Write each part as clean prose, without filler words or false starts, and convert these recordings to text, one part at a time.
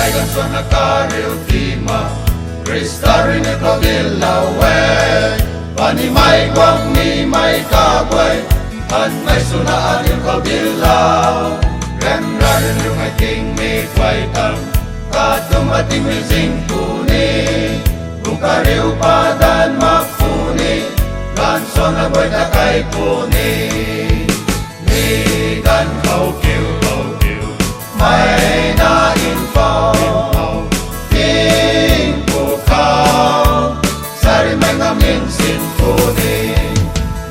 Buneih Gaanchuangc nakaril tima Krista rin ito dilawe Panimay guwang ni may kagway At may sunaan yung kabilaw Ganda rin yung ating may kwaitang Katumating may singpuni Bukariw padan makpuni Gaanchuangc na boy takay puni Ligan kaukiw may na-info Ting pukaw Sari may ngamin sinpuni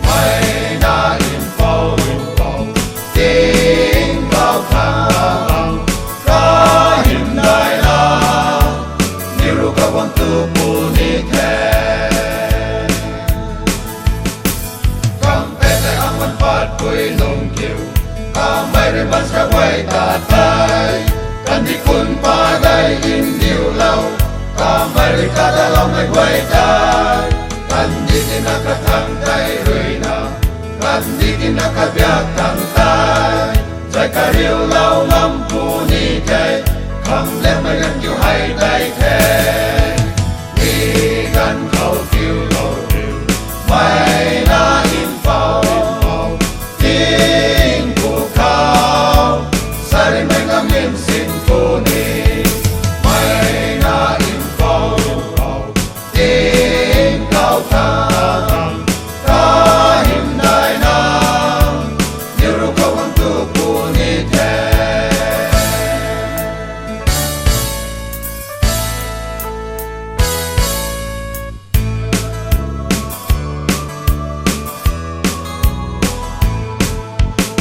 May na-info Ting kaw Kahinday na Nirukaw ang tupunit Kampete ang manpad ko'y lungkiw Kamay ribans kaway tatay Kandikun paday indiulaw Kamay rikadalaw may gwaytay Kandikin nakatangtay ruina Kandikin nakabiyak tangtay Jay kariulaw ngampuni kay Kamlem may gankyuhay day kay Igan kaukiw May na-infaw Sari may ngamin sinpuni May na-info Ting kautang Kahinday na Nirukaw ang tupunit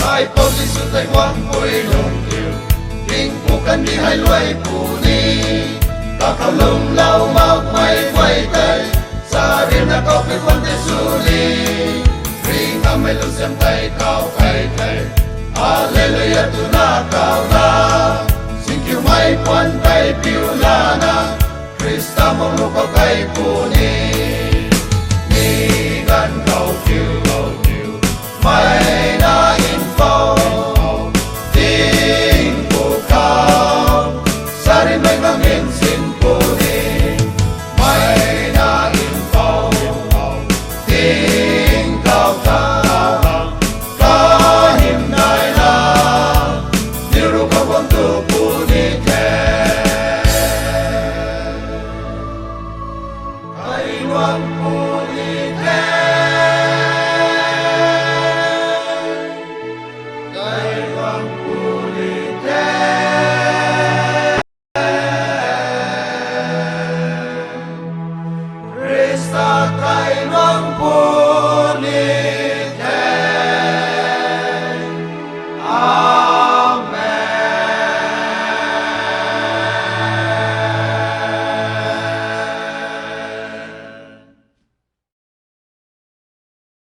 Ay posisyon tay wang ko'y lungkiw Ting bukan di hay luay puni Kakalumlaw magmay kwaytay Sari na kau pipante suli Ring amay lusyang tay kau kaytay Hallelujah tunakaw na Singkiw may puantay piulana Krista mong lukaw kay puni Nigan kau kiw May na-info Ting pukaw Sari may ngamin sinpuni May na-info Ting kautang Kahinday na Nirukaw ang tupunit Kainwang punit Krista kainwang punit